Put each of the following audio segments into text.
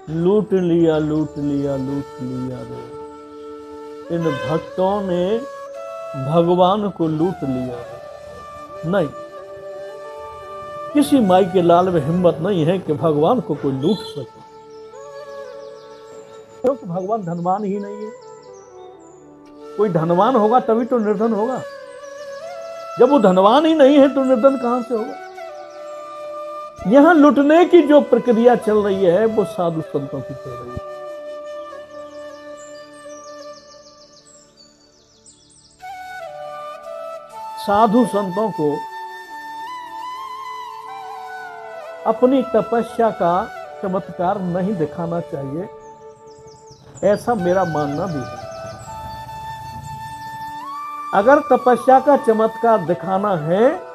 लूट लिया लूट लिया लूट लिया रे। इन भक्तों ने भगवान को लूट लिया रे। नहीं, किसी माई के लाल में हिम्मत नहीं है कि भगवान को कोई लूट सके, क्योंकि भगवान धनवान ही नहीं है। कोई धनवान होगा तभी तो निर्धन होगा। जब वो धनवान ही नहीं है तो निर्धन कहां से होगा। यहां लुटने की जो प्रक्रिया चल रही है वो साधु संतों की चल रही है। साधु संतों को अपनी तपस्या का चमत्कार नहीं दिखाना चाहिए, ऐसा मेरा मानना भी है। अगर तपस्या का चमत्कार दिखाना है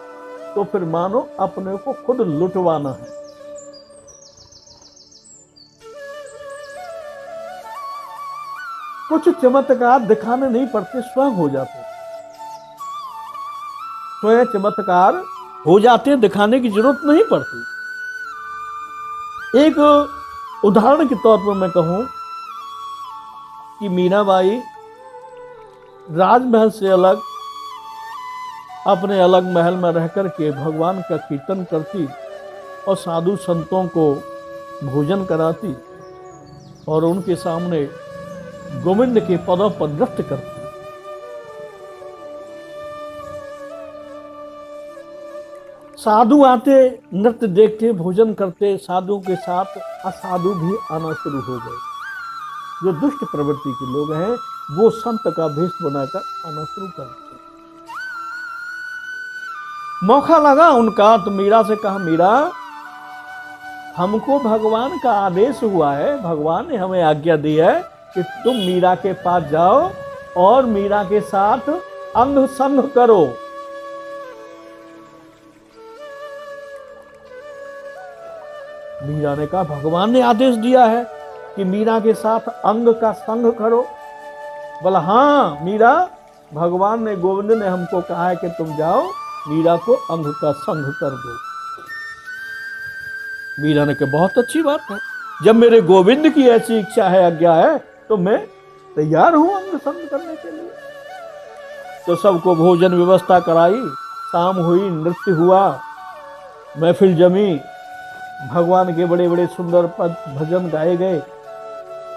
तो फिर मानो अपने को खुद लुटवाना है। कुछ चमत्कार दिखाने नहीं पड़ते, स्वयं हो जाते, स्वयं चमत्कार हो जाते हैं, दिखाने की जरूरत नहीं पड़ती। एक उदाहरण के तौर पर मैं कहूं कि मीराबाई राजमहल से अलग अपने अलग महल में रहकर के भगवान का कीर्तन करती और साधु संतों को भोजन कराती और उनके सामने गोविंद के पदों पर नृत्य करती। साधु आते, नृत्य देखते, भोजन करते, साधुओं के साथ असाधु भी आना शुरू हो गए। जो दुष्ट प्रवृत्ति के लोग हैं वो संत का भेष बनाकर आना शुरू कर दिया। मौका लगा उनका तो मीरा से कहा, मीरा हमको भगवान का आदेश हुआ है, भगवान ने हमें आज्ञा दी है कि तुम मीरा के पास जाओ और मीरा के साथ अंग संग करो। मीरा ने कहा, भगवान ने आदेश दिया है कि मीरा के साथ अंग का संग करो। बोला, हाँ मीरा, भगवान ने, गोविंद ने हमको कहा है कि तुम जाओ मीरा को अंग का संग कर दो। मीरा ने कहा, बहुत अच्छी बात है, जब मेरे गोविंद की ऐसी इच्छा है, आज्ञा है, तो मैं तैयार हूं अंग संग करने के लिए। तो सबको भोजन व्यवस्था कराई, शाम हुई, नृत्य हुआ, महफिल जमी, भगवान के बड़े बड़े सुंदर पद भजन गाए गए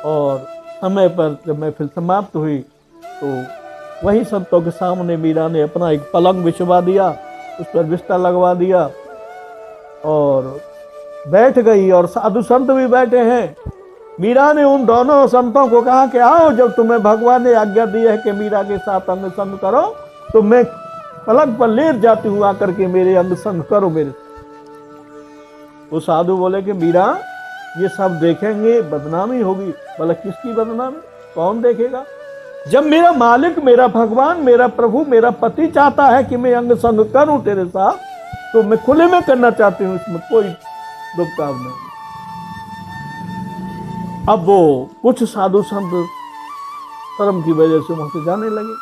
और समय पर जब महफिल समाप्त हुई तो वही संतों के सामने मीरा ने अपना एक पलंग बिछवा दिया, उस पर बिस्तर लगवा दिया और बैठ गई। और साधु संत भी बैठे हैं। मीरा ने उन दोनों संतों को कहा कि आओ, जब तुम्हें भगवान ने आज्ञा दी है कि मीरा के साथ अंग संग करो तो मैं पलंग पर लेट जाती हूँ, आकर के मेरे अंग संग करो मेरे। वो साधु बोले कि मीरा ये सब देखेंगे, बदनामी होगी। बोला, किसकी बदनामी, कौन देखेगा? जब मेरा मालिक, मेरा भगवान, मेरा प्रभु, मेरा पति चाहता है कि मैं अंग संग करूं तेरे साथ, तो मैं खुले में करना चाहती हूँ, इसमें कोई दुबकाव नहीं। अब वो कुछ साधु संत शर्म की वजह से वहां से जाने लगे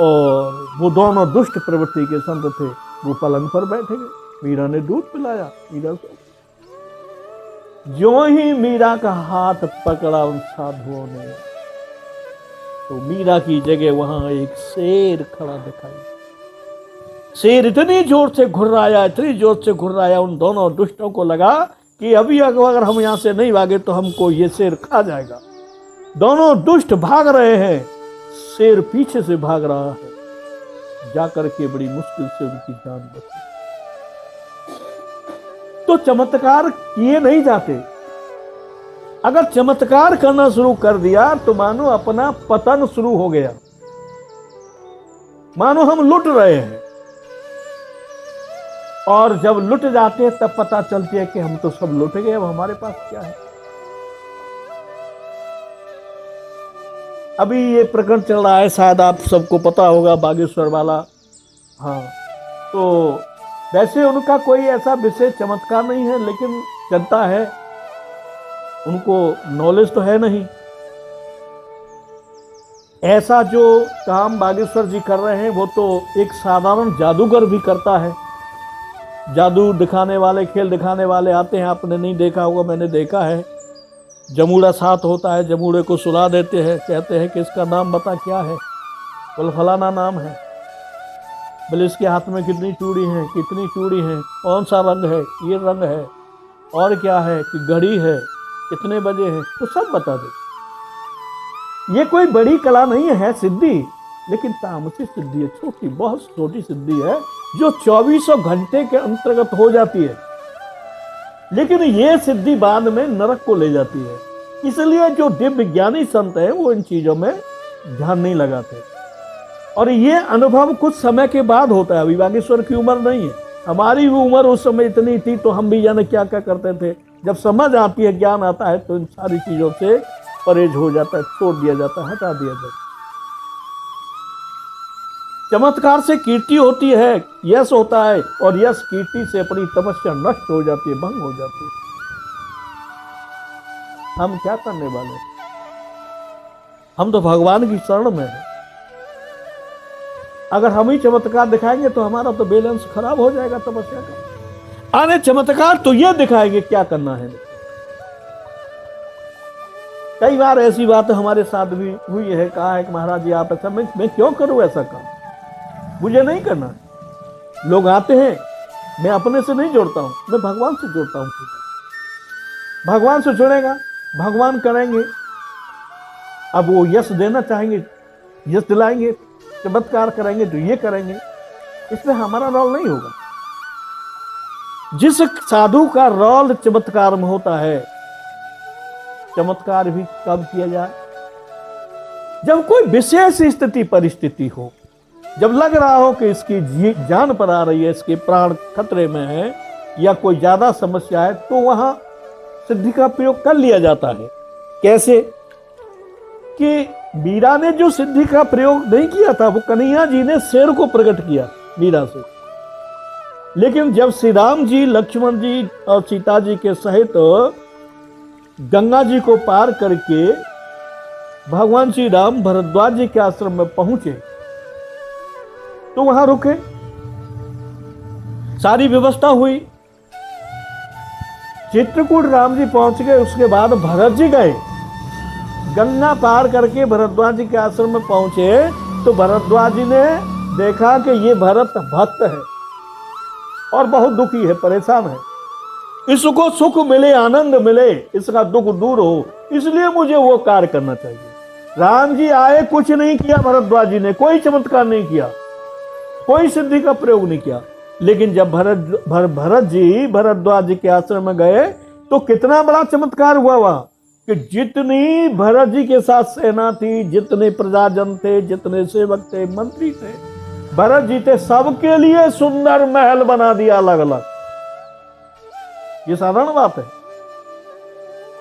और वो दोनों दुष्ट प्रवृत्ति के संत थे, वो पलंग पर बैठे गए। मीरा ने दूध पिलाया, मीरा को जो ही मीरा का हाथ पकड़ा उन साधुओं ने तो मीरा की जगह वहां एक शेर खड़ा दिखाई। शेर इतनी जोर से घुर्राया, इतनी जोर से घुर्राया, उन दोनों दुष्टों को लगा कि अभी अगर हम यहां से नहीं भागे तो हमको ये शेर खा जाएगा। दोनों दुष्ट भाग रहे हैं, शेर पीछे से भाग रहा है। जाकर के बड़ी मुश्किल से उनकी जान बची। तो चमत्कार किए नहीं जाते। अगर चमत्कार करना शुरू कर दिया तो मानो अपना पतन शुरू हो गया, मानो हम लुट रहे हैं। और जब लुट जाते हैं तब पता चलती है कि हम तो सब लुट गए, अब हमारे पास क्या है। अभी ये प्रकरण चल रहा है, शायद आप सबको पता होगा, बागेश्वर वाला। हाँ, तो वैसे उनका कोई ऐसा विशेष चमत्कार नहीं है, लेकिन जनता है, उनको नॉलेज तो है नहीं। ऐसा जो काम बागेश्वर जी कर रहे हैं वो तो एक साधारण जादूगर भी करता है। जादू दिखाने वाले, खेल दिखाने वाले आते हैं, आपने नहीं देखा होगा, मैंने देखा है। जमूड़ा साथ होता है, जमूड़े को सुला देते हैं, कहते हैं कि इसका नाम बता क्या है, बोल फलाना नाम है। बोले इसके हाथ में कितनी चूड़ी है, कितनी चूड़ी है, कौन सा रंग है, ये रंग है, और क्या है कि घड़ी है, कितने बजे है, तो सब बता दे। ये कोई बड़ी कला नहीं है सिद्धि, लेकिन तामसिक सिद्धि है, छोटी, बहुत छोटी सिद्धि है जो 2400 घंटे के अंतर्गत हो जाती है। लेकिन ये सिद्धि बाद में नरक को ले जाती है। इसलिए जो दिव्य ज्ञानी संत है वो इन चीजों में ध्यान नहीं लगाते। और ये अनुभव कुछ समय के बाद होता है, अभी बागेश्वर की उम्र नहीं है, हमारी भी उम्र उस समय इतनी थी तो हम भी जाने क्या क्या करते थे। जब समझ आती है, ज्ञान आता है, तो इन सारी चीजों से परहेज हो जाता है, छोड़ दिया जाता है, हटा दिया जाता है। चमत्कार से कीर्ति होती है, यश होता है, और यश कीर्ति से अपनी तपस्या नष्ट हो जाती है, भंग हो जाती है। हम क्या करने वाले? हम तो भगवान की शरण में हैं। अगर हम ही चमत्कार दिखाएंगे तो हमारा तो बैलेंस खराब हो जाएगा तपस्या का। आने चमत्कार तो ये दिखाएंगे क्या करना है। कई बार ऐसी बात हमारे साथ भी हुई है, कहा है कि महाराज जी आप ऐसा, मैं क्यों करूं ऐसा काम, मुझे नहीं करना है। लोग आते हैं, मैं अपने से नहीं जोड़ता हूं, मैं भगवान से जोड़ता हूं। भगवान से जुड़ेगा, भगवान करेंगे। अब वो यश देना चाहेंगे, यश दिलाएंगे, चमत्कार करेंगे तो ये करेंगे, इसमें हमारा रोल नहीं होगा। जिस साधु का रोल चमत्कार में होता है, चमत्कार भी कब किया जाए? जब कोई विशेष स्थिति परिस्थिति हो, जब लग रहा हो कि इसकी जान पर आ रही है, इसके प्राण खतरे में है, या कोई ज्यादा समस्या है, तो वहां सिद्धि का प्रयोग कर लिया जाता है। कैसे कि मीरा ने जो सिद्धि का प्रयोग नहीं किया था, वो कन्हैया जी ने शेर को प्रकट किया मीरा से। लेकिन जब श्री राम जी, लक्ष्मण जी और सीता जी के सहित गंगा जी को पार करके भगवान श्री राम भरद्वाज जी के आश्रम में पहुंचे, तो वहां रुके, सारी व्यवस्था हुई, चित्रकूट राम जी पहुंच गए। उसके बाद भरत जी गए, गंगा पार करके भरद्वाज जी के आश्रम में पहुंचे, तो भरद्वाज जी ने देखा कि ये भरत भक्त है और बहुत दुखी है, परेशान है, इसको सुख मिले, आनंद मिले, इसका दुख दूर हो, इसलिए मुझे वो कार्य करना चाहिए। राम जी आए, कुछ नहीं किया भरद्वाज जी ने, कोई चमत्कार नहीं किया, कोई सिद्धि का प्रयोग नहीं किया। लेकिन जब भरत जी भरद्वाज जी के आश्रम में गए, तो कितना बड़ा चमत्कार हुआ वहां कि जितनी भरत जी के साथ सेना थी, जितने प्रजाजन थे, जितने सेवक थे, मंत्री थे, भरत जी थे, सबके लिए सुंदर महल बना दिया अलग अलग। ये साधारण बात है।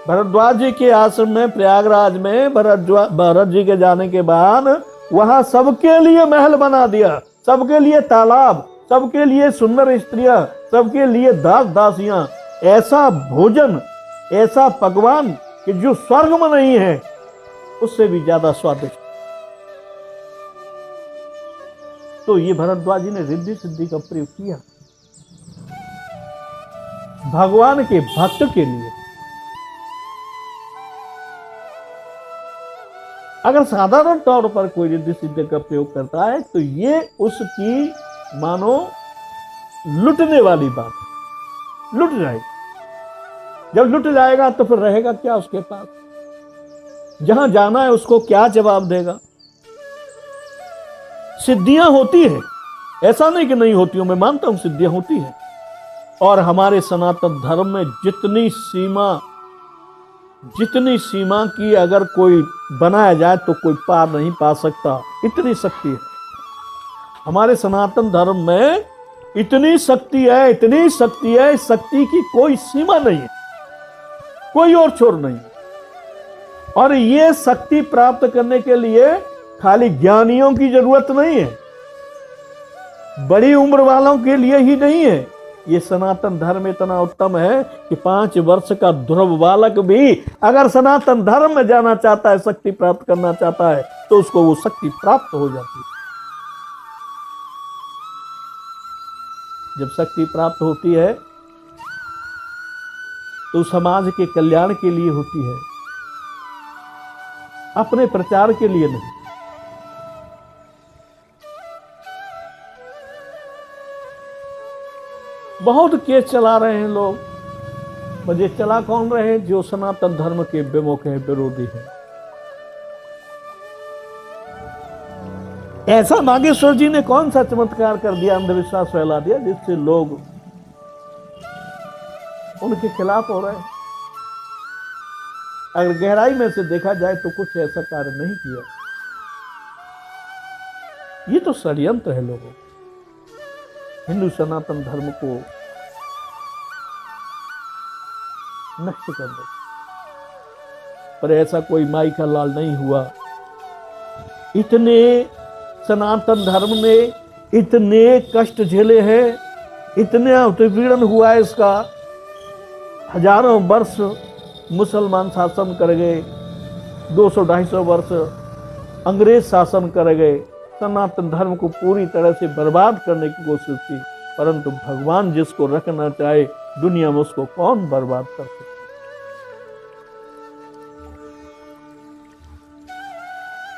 भरद्वाज जी के आश्रम में, प्रयागराज में, भरत जी के जाने के बाद वहां सबके लिए महल बना दिया, सबके लिए तालाब, सबके लिए सुंदर स्त्रियां, सबके लिए दास दासियां, ऐसा भोजन, ऐसा पकवान कि जो स्वर्ग में नहीं है, उससे भी ज्यादा स्वादिष्ट। तो ये भरद्वाज जी ने रिद्धि सिद्धि का प्रयोग किया भगवान के भक्त के लिए। अगर साधारण तौर पर कोई रिद्धि सिद्धि का प्रयोग करता है, तो ये उसकी मानो लुटने वाली बात है, लुट जाएगी। जब लुट जाएगा तो फिर रहेगा क्या उसके पास? जहां जाना है उसको क्या जवाब देगा? सिद्धियां होती है, ऐसा नहीं कि नहीं होती हो, मैं मानता हूं सिद्धियां होती है। और हमारे सनातन धर्म में जितनी सीमा की अगर कोई बनाया जाए तो कोई पार नहीं पा सकता, इतनी शक्ति है हमारे सनातन धर्म में। इतनी शक्ति है, इतनी शक्ति है, शक्ति की कोई सीमा नहीं है, कोई और छोर नहीं। और ये शक्ति प्राप्त करने के लिए खाली ज्ञानियों की जरूरत नहीं है, बड़ी उम्र वालों के लिए ही नहीं है। ये सनातन धर्म इतना उत्तम है कि 5 वर्ष का ध्रुव बालक भी अगर सनातन धर्म में जाना चाहता है, शक्ति प्राप्त करना चाहता है, तो उसको वो शक्ति प्राप्त हो जाती है। जब शक्ति प्राप्त होती है तो समाज के कल्याण के लिए होती है, अपने प्रचार के लिए नहीं। बहुत केस चला रहे हैं लोग, मजे चला कौन रहे हैं? जो सनातन धर्म के विमुख हैं, विरोधी हैं। ऐसा नागेश्वर जी ने कौन सा चमत्कार कर दिया, अंधविश्वास फैला दिया, जिससे लोग उनके खिलाफ हो रहे हैं? अगर गहराई में से देखा जाए तो कुछ ऐसा कार्य नहीं किया। ये तो षड्यंत्र है लोगों, हिंदू सनातन धर्म को नष्ट कर दे। पर ऐसा कोई माई का लाल नहीं हुआ। इतने सनातन धर्म ने इतने कष्ट झेले हैं, इतने उत्पीड़न हुआ है इसका। हजारों वर्ष मुसलमान शासन कर गए, 200-250 वर्ष अंग्रेज शासन कर गए, सनातन धर्म को पूरी तरह से बर्बाद करने की कोशिश की। परंतु भगवान जिसको रखना चाहे दुनिया में, उसको कौन बर्बाद कर सकता?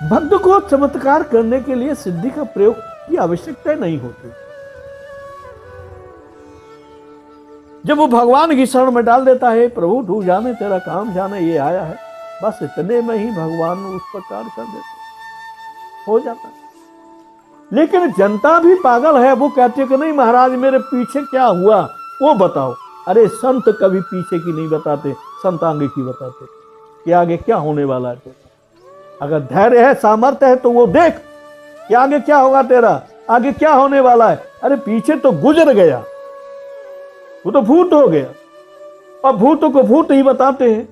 भक्त को चमत्कार करने के लिए सिद्धि का प्रयोग की आवश्यकता नहीं होती। जब वो भगवान की शरण में डाल देता है, प्रभु तू जाने तेरा काम जाने ये आया है, बस इतने में ही भगवान उस प्रकार कर देते, हो जाता है। लेकिन जनता भी पागल है, वो कहती है कि नहीं महाराज मेरे पीछे क्या हुआ वो बताओ। अरे संत कभी पीछे की नहीं बताते, संत आगे की बताते कि आगे क्या होने वाला है। तो अगर धैर्य है, सामर्थ्य है, तो वो देख कि आगे क्या होगा तेरा, आगे क्या होने वाला है। अरे पीछे तो गुजर गया, वो तो भूत हो गया, और भूतों को भूत ही बताते हैं।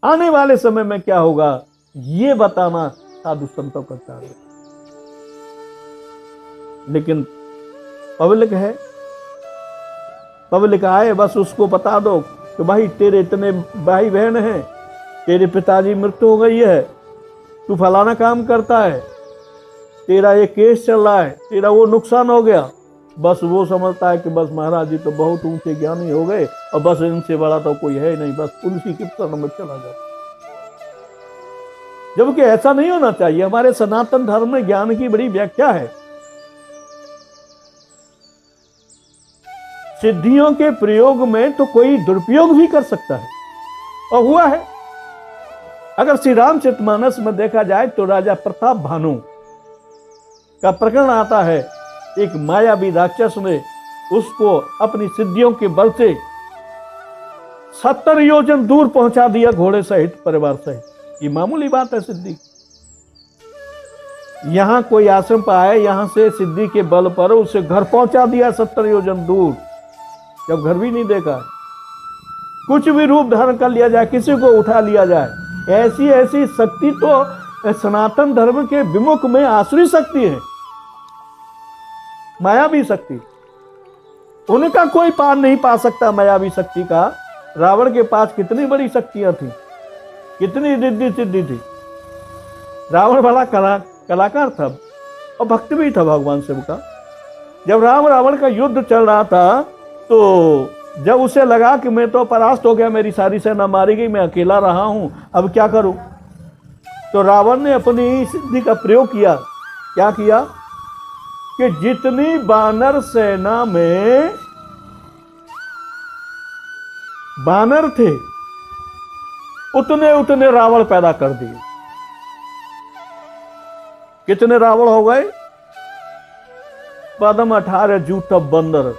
आने वाले समय में क्या होगा ये बताना साधु संतों का कार्य। लेकिन पब्लिक है, पब्लिक आए बस उसको बता दो कि भाई तेरे इतने भाई बहन हैं, तेरे पिताजी मृत्यु हो गई है, तू फलाना काम करता है, तेरा ये केस चल रहा है, तेरा वो नुकसान हो गया। बस वो समझता है कि बस महाराज जी तो बहुत ऊंचे ज्ञानी हो गए और बस इनसे बड़ा तो कोई है नहीं, बस उसी की शरण में चला जाता। जबकि ऐसा नहीं होना चाहिए। हमारे सनातन धर्म में ज्ञान की बड़ी व्याख्या है। सिद्धियों के प्रयोग में तो कोई दुरुपयोग भी कर सकता है, और हुआ है। अगर श्री रामचरितमानस में देखा जाए तो राजा प्रताप भानु का प्रकरण आता है। एक मायावी राक्षस ने उसको अपनी सिद्धियों के बल से 70 योजन दूर पहुंचा दिया, घोड़े सहित, परिवार सहित। ये मामूली बात है सिद्धि। यहां कोई आश्रम पर आए, यहां से सिद्धि के बल पर उसे घर पहुंचा दिया 70 योजन दूर, जब घर भी नहीं देखा। कुछ भी रूप धारण कर लिया जाए, किसी को उठा लिया जाए, ऐसी ऐसी शक्ति तो सनातन धर्म के विमुख में आसुरी शक्ति है, मायावी शक्ति। उनका कोई पार नहीं पा सकता मायावी शक्ति का। रावण के पास कितनी बड़ी शक्तियां थी, कितनी रिद्धि सिद्धि थी। रावण बड़ा कलाकार था और भक्त भी था भगवान शिव का। जब राम रावण का युद्ध चल रहा था, तो जब उसे लगा कि मैं तो परास्त हो गया, मेरी सारी सेना मारी गई, मैं अकेला रहा हूं, अब क्या करूं, तो रावण ने अपनी सिद्धि का प्रयोग किया। क्या किया कि जितनी वानर सेना में वानर थे, उतने उतने रावण पैदा कर दिए। कितने रावण हो गए? पदम 18 जूठब बंदर,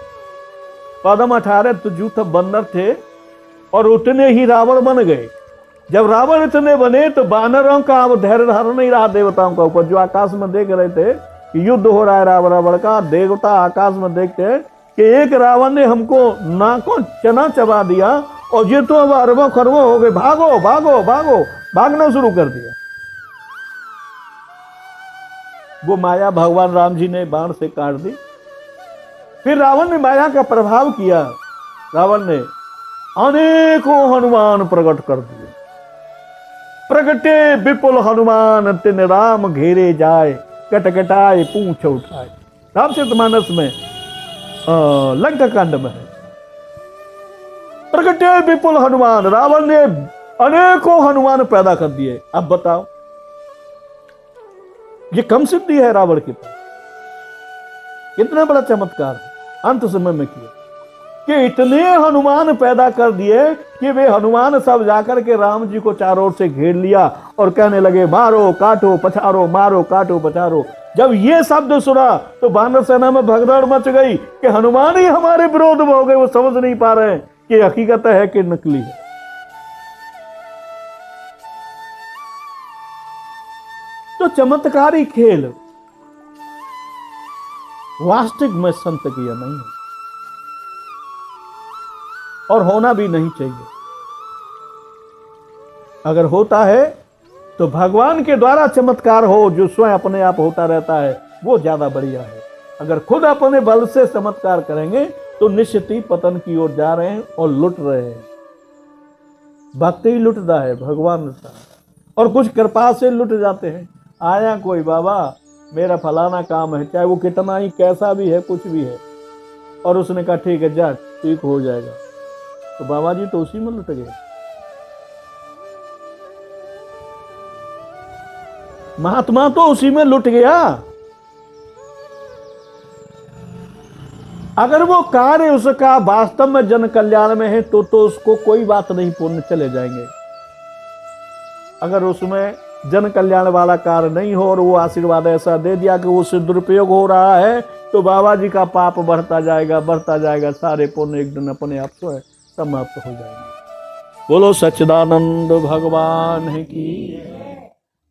पदम 18 तो जूठब बंदर थे, और उतने ही रावण बन गए। जब रावण इतने बने तो वानरों का अब धैर्य धारण नहीं रहा देवताओं का ऊपर, जो आकाश में देख रहे थे कि युद्ध हो रहा है रावण रावण का। देवता आकाश में देखते कि एक रावण ने हमको नाकों चना चबा दिया, और ये तो अब अरबों खरबों हो गए, भागो भागो भागो, भागना शुरू कर दिया। वो माया भगवान राम जी ने बाण से काट दी। फिर रावण ने माया का प्रभाव किया। रावण ने अनेकों हनुमान प्रकट कर दिए। प्रगटे विपुल हनुमान तिन राम घेरे जाए, कटकटाए पूंछ उठाए। रामचरितमानस में लंका कांड में है। प्रगटे विपुल हनुमान, रावण ने अनेकों हनुमान पैदा कर दिए। अब बताओ, ये कम सिद्धि है रावण के पास? कितना बड़ा चमत्कार है अंत समय में किया कि इतने हनुमान पैदा कर दिए कि वे हनुमान सब जाकर के राम जी को चारों ओर से घेर लिया और कहने लगे मारो काटो पछारो, मारो काटो पछारो। जब ये शब्द सुना तो वानर सेना में भगदड़ मच गई कि हनुमान ही हमारे विरोध में हो गए। वो समझ नहीं पा रहे हैं कि हकीकत है कि नकली है। तो चमत्कारी खेल वास्तविक में संत किया नहीं है और होना भी नहीं चाहिए। अगर होता है तो भगवान के द्वारा चमत्कार हो, जो स्वयं अपने आप होता रहता है, वो ज्यादा बढ़िया है। अगर खुद अपने बल से चमत्कार करेंगे तो निश्चित ही पतन की ओर जा रहे हैं और लुट रहे हैं। भक्ति ही लुटता है, भगवान लुटता है। और कुछ कृपा से लुट जाते हैं। आया कोई बाबा मेरा फलाना काम है, चाहे वो कितना ही कैसा भी है, कुछ भी है, और उसने कहा ठीक है जा, ठीक हो जाएगा, तो बाबा जी तो उसी में लुट गए। महात्मा तो उसी में लुट गया। अगर वो कार्य उसका वास्तव में जन कल्याण में है तो उसको कोई बात नहीं, पुण्य चले जाएंगे। अगर उसमें जन कल्याण वाला कार्य नहीं हो और वो आशीर्वाद ऐसा दे दिया कि उससे दुरुपयोग हो रहा है, तो बाबा जी का पाप बढ़ता जाएगा, सारे पुण्य एक दिन अपने आप से समाप्त हो जाएंगे। बोलो सच्चिदानंद भगवान की।